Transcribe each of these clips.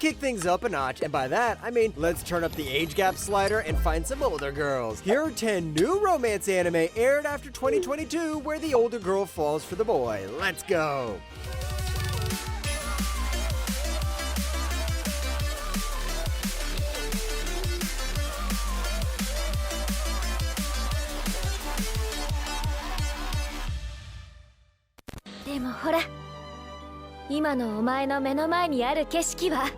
kick things up a notch, and by that, I mean let's turn up the age gap slider and find some older girls. Here are 10 new romance anime aired after 2022 where the older girl falls for the boy. Let's go! Deもほら、今のお前の目の前にある景色は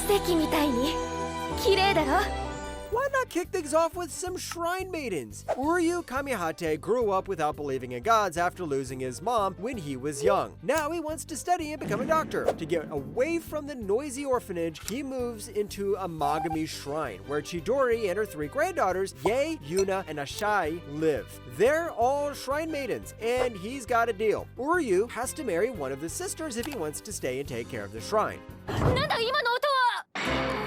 奇跡みたいに綺麗だろ。 Why not kick things off with some shrine maidens? Uryu Kamihate grew up without believing in gods after losing his mom when he was young. Now he wants to study and become a doctor. To get away from the noisy orphanage, he moves into a Magami shrine where Chidori and her 3 granddaughters, Yae, Yuna, and Ashai, live. They're all shrine maidens, and he's got a deal. Uryu has to marry one of the sisters if he wants to stay and take care of the shrine. なんだ今の音は。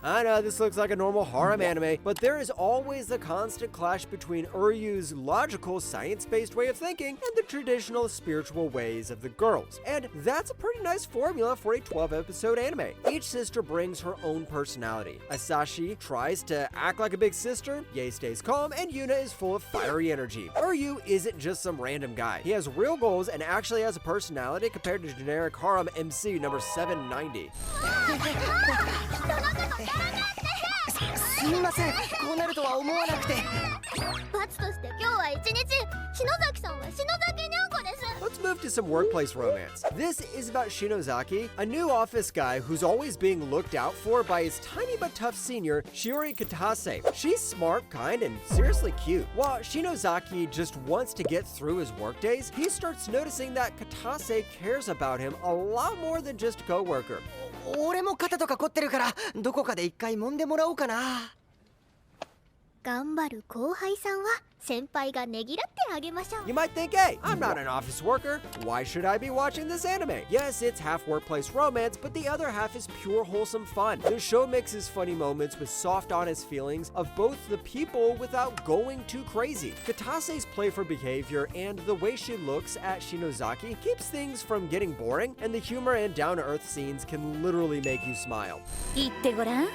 I know this looks like a normal harem anime, but there is always a constant clash between Uryu's logical, science-based way of thinking and the traditional spiritual ways of the girls. And that's a pretty nice formula for a 12-episode anime. Each sister brings her own personality. Asashi tries to act like a big sister, Yae stays calm, and Yuna is full of fiery energy. Uryu isn't just some random guy. He has real goals and actually has a personality compared to generic harem MC number 790. すみません、こうなるとは思わなくて。罰として今日は一日、篠崎さんは篠崎にゃんこです。 Let's move to some workplace romance. This is about Shinozaki, a new office guy who's always being looked out for by his tiny but tough senior, Shiori Katase. She's smart, kind, and seriously cute. While Shinozaki just wants to get through his workdays, he starts noticing that Katase cares about him a lot more than just a coworker. 俺も肩とか凝ってるから、どこかで一回揉んでもらおうかな。頑張る後輩さんは先輩がねぎらってあげましょう。 You might think, hey, I'm not an office worker. Why should I be watching this anime? Yes, it's half workplace romance, but the other half is pure wholesome fun. The show mixes funny moments with soft, honest feelings of both the people without going too crazy. Katase's playful behavior and the way she looks at Shinozaki keeps things from getting boring, and the humor and down-to-earth scenes can literally make you smile. 言ってごらん。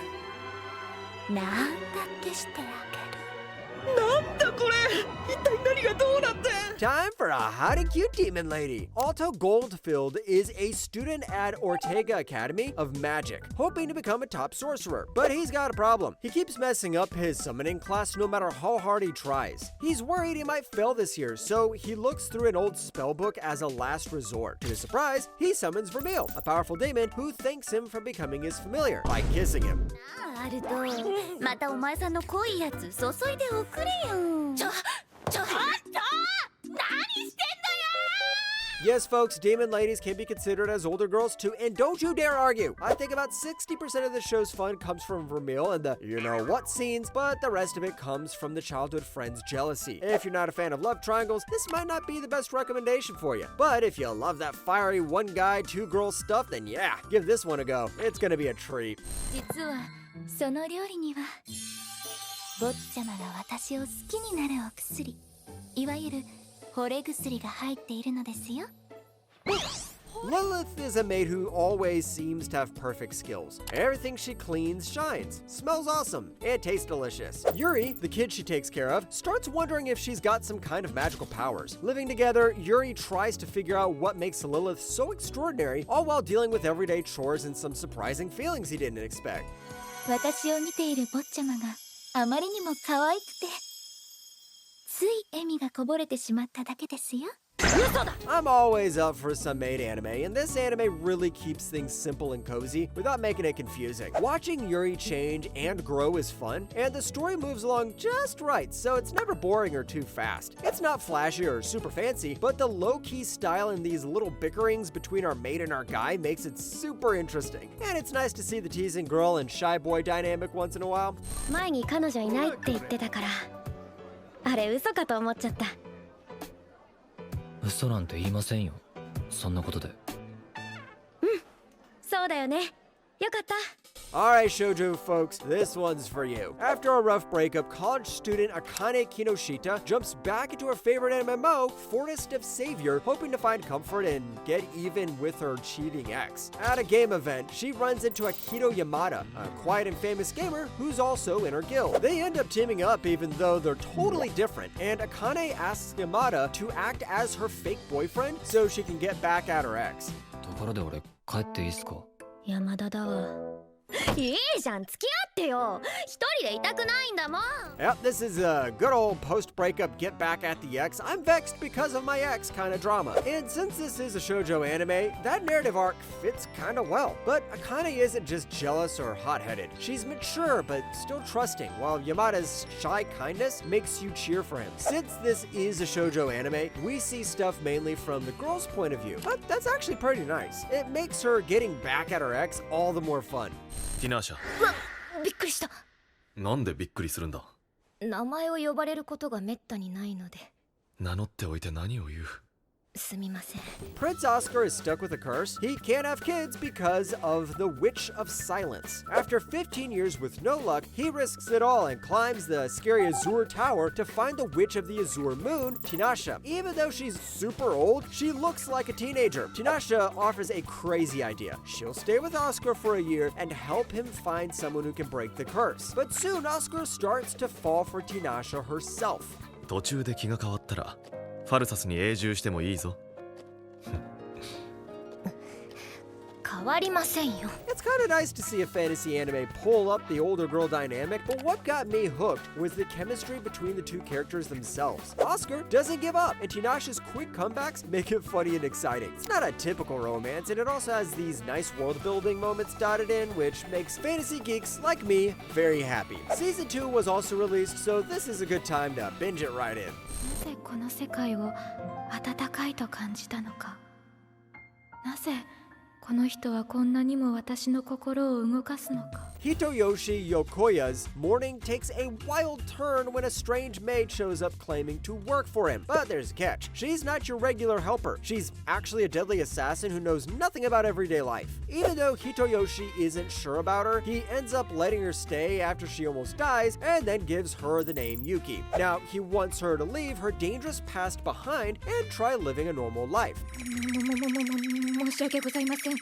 なんだってしてあげる。 なんだこれ、一体何がどうなって。 Time for a hot and cute demon lady. Alto Goldfield is a student at Ortega Academy of Magic, hoping to become a top sorcerer. But he's got a problem. He keeps messing up his summoning class no matter how hard he tries. He's worried he might fail this year, so he looks through an old spellbook as a last resort. To his surprise, he summons Vermeil, a powerful demon who thanks him for becoming his familiar by kissing him. アルト、またお前さんの濃いやつ注いでおくれよ。ちょっと、何してんのよ。 Yes, folks, demon ladies can be considered as older girls too, and don't you dare argue. I think about 60% of the show's fun comes from Vermeil and the you-know-what scenes, but the rest of it comes from the childhood friend's jealousy. If you're not a fan of love triangles, this might not be the best recommendation for you. But if you love that fiery one guy, two girl stuff, then yeah, give this one a go. It's gonna be a treat. 実はその料理には坊ちゃまが私を好きになるお薬、いわゆる惚れ薬が入っているのですよ。 Lilith is a maid who always seems to have perfect skills. Everything she cleans shines, smells awesome, and tastes delicious. Yuri, the kid she takes care of, starts wondering if she's got some kind of magical powers. Living together, Yuri tries to figure out what makes Lilith so extraordinary, all while dealing with everyday chores and some surprising feelings he didn't expect. 私を見ている坊ちゃまがあまりにも可愛くて、つい笑みがこぼれてしまっただけですよ。 I'm always up for some maid anime, and this anime really keeps things simple and cozy without making it confusing. Watching Yuri change and grow is fun, and the story moves along just right, so it's never boring or too fast. It's not flashy or super fancy, but the low-key style in these little bickerings between our maid and our guy makes it super interesting. And it's nice to see the teasing girl and shy boy dynamic once in a while. 前に彼女いないって言ってたから、あれ嘘かと思っちゃった。 嘘なんて言いませんよ。そんなことで。うん、そうだよね。よかった。Alright, shoujo folks, this one's for you. After a rough breakup, college student Akane Kinoshita jumps back into her favorite MMO, Forest of Savior, hoping to find comfort and get even with her cheating ex. At a game event, she runs into Akito Yamada, a quiet and famous gamer who's also in her guild. They end up teaming up even though they're totally different, and Akane asks Yamada to act as her fake boyfriend so she can get back at her ex. ところで俺帰っていいっすか？山田だわ。いいじゃん、付き合ってよ。一人でいたくないんだもん。 Yep, this is a good old post-breakup get back at the ex, I'm vexed because of my ex kind of drama. And since this is a shoujo anime, that narrative arc fits kind of well. But Akane isn't just jealous or hot-headed. She's mature but still trusting, while Yamada's shy kindness makes you cheer for him. Since this is a shoujo anime, we see stuff mainly from the girl's point of view, but that's actually pretty nice. It makes her getting back at her ex all the more fun. ティナーシャ、うわ、びっくりした。なんでびっくりするんだ？名前を呼ばれることがめったにないので。名乗っておいて何を言う？すみません。 Prince Oscar is stuck with a curse. He can't have kids because of the Witch of Silence. After 15 years with no luck, he risks it all and climbs the scary Azure Tower to find the Witch of the Azure Moon, Tinashe. Even though she's super old, she looks like a teenager. Tinashe offers a crazy idea. She'll stay with Oscar for a year and help him find someone who can break the curse. But soon, Oscar starts to fall for Tinashe herself. 途中で気が変わったらファルサスに永住してもいいぞ。変わりませんよ。 It's kind of nice to see a fantasy anime pull up the older girl dynamic, but what got me hooked was the chemistry between the two characters themselves. Oscar doesn't give up, and Tinashe's quick comebacks make it funny and exciting. It's not a typical romance, and it also has these nice world-building moments dotted in, which makes fantasy geeks like me very happy. Season 2 was also released, so this is a good time to binge it right in. なぜこの世界を温かいと感じたのか。なぜこの人はこんなにも私の心を動かすのか。 Hitoyoshi Yokoya's morning takes a wild turn when a strange maid shows up claiming to work for him. But there's a catch. She's not your regular helper. She's actually a deadly assassin who knows nothing about everyday life. Even though Hitoyoshi isn't sure about her, he ends up letting her stay after she almost dies and then gives her the name Yuki. Now, he wants her to leave her dangerous past behind and try living a normal life. 申し訳ございません。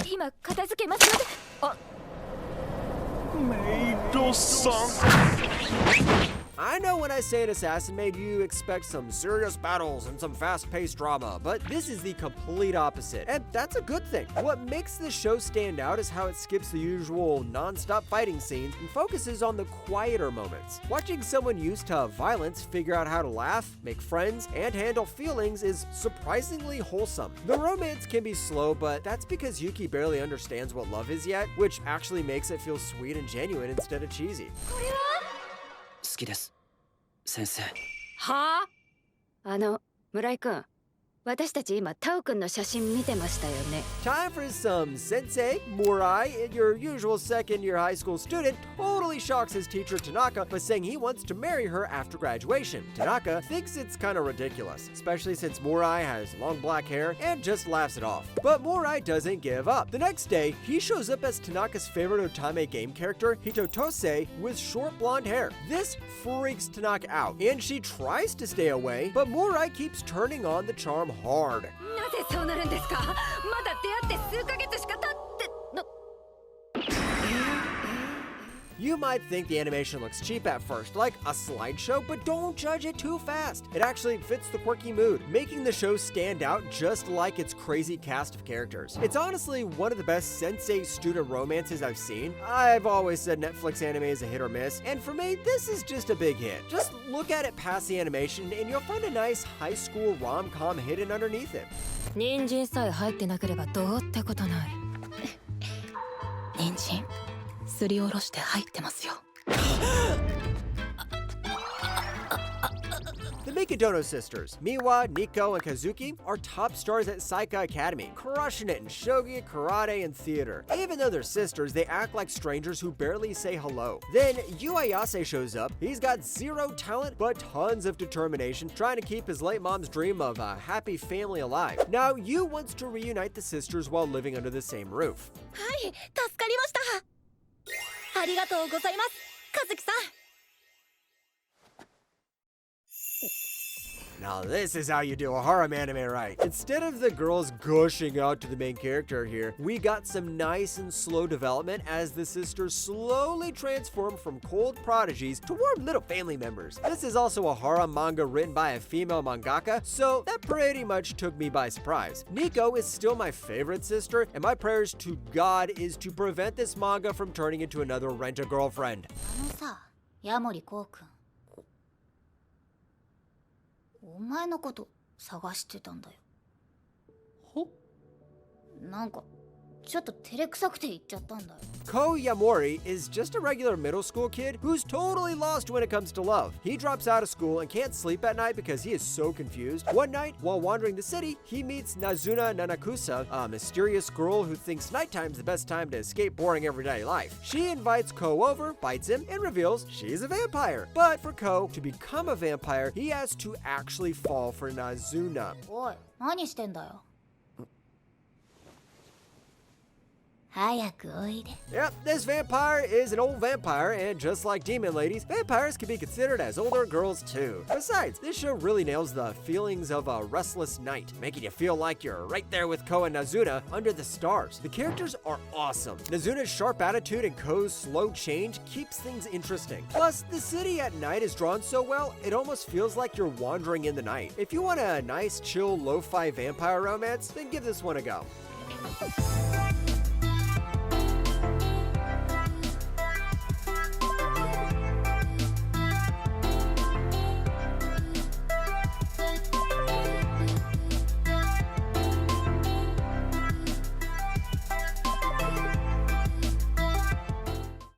今片付けますので。あ。I know when I say an assassin maid, you expect some serious battles and some fast-paced drama, but this is the complete opposite, and that's a good thing. What makes this show stand out is how it skips the usual non-stop fighting scenes and focuses on the quieter moments. Watching someone used to violence figure out how to laugh, make friends, and handle feelings is surprisingly wholesome. The romance can be slow, but that's because Yuki barely understands what love is yet, which actually makes it feel sweet and genuine instead of cheesy. 好きです、先生。はあ？村井くん、私たち今タオくんの写真見てましたよね。 Time for some sensei. Murai, your usual second-year high school student, totally shocks his teacher Tanaka by saying he wants to marry her after graduation. Tanaka thinks it's kind of ridiculous, especially since Murai has long black hair and just laughs it off. But Murai doesn't give up. The next day, he shows up as Tanaka's favorite Otame game character, Hitotose, with short blonde hair. This freaks Tanaka out, and she tries to stay away, but Murai keeps turning on the charm hard. なぜそうなるんですか？まだ出会って数ヶ月しか経っての。 You might think the animation looks cheap at first, like a slideshow, but don't judge it too fast. It actually fits the quirky mood, making the show stand out just like its crazy cast of characters. It's honestly one of the best sensei student romances I've seen. I've always said Netflix anime is a hit or miss, and for me, this is just a big hit. Just look at it past the animation, and you'll find a nice high school rom-com hidden underneath it. 人参さえ入ってなければどうってことない。人参すりおろして入ってますよ。The Mikadono sisters, Miwa, Nico, and Kazuki, are top stars at Saika Academy, crushing it in shogi, karate, and theater. Even though they're sisters, they act like strangers who barely say hello. Then Yu Ayase shows up. He's got zero talent, but tons of determination, trying to keep his late mom's dream of a happy family alive. Now, Yu wants to reunite the sisters while living under the same roof. はい、助かりました。ありがとうございます、和樹さん。Now this is how you do a harem anime right. Instead of the girls gushing out to the main character here, we got some nice and slow development as the sisters slowly transform from cold prodigies to warm little family members. This is also a harem manga written by a female mangaka, so that pretty much took me by surprise. Nico is still my favorite sister, and my prayers to God is to prevent this manga from turning into another Rent-A-Girlfriend. あのさ、ヤモリコウ君。お前のこと探してたんだよ。ほ？なんかちょっと照れくさくて言っちゃったんだよ。 Ko Yamori is just a regular middle school kid who's totally lost when it comes to love. He drops out of school and can't sleep at night because he is so confused. One night, while wandering the city, he meets Nazuna Nanakusa, a mysterious girl who thinks nighttime's the best time to escape boring everyday life. She invites Ko over, bites him, and reveals she's a vampire. But for Ko to become a vampire, he has to actually fall for Nazuna. おい、何してんだよ。早くおいで。 Yep, this vampire is an old vampire, and just like demon ladies, vampires can be considered as older girls too. Besides, this show really nails the feelings of a restless night, making you feel like you're right there with Ko and Nazuna under the stars. The characters are awesome. Nazuna's sharp attitude and Ko's slow change keeps things interesting. Plus, the city at night is drawn so well, it almost feels like you're wandering in the night. If you want a nice, chill, lo-fi vampire romance, then give this one a go.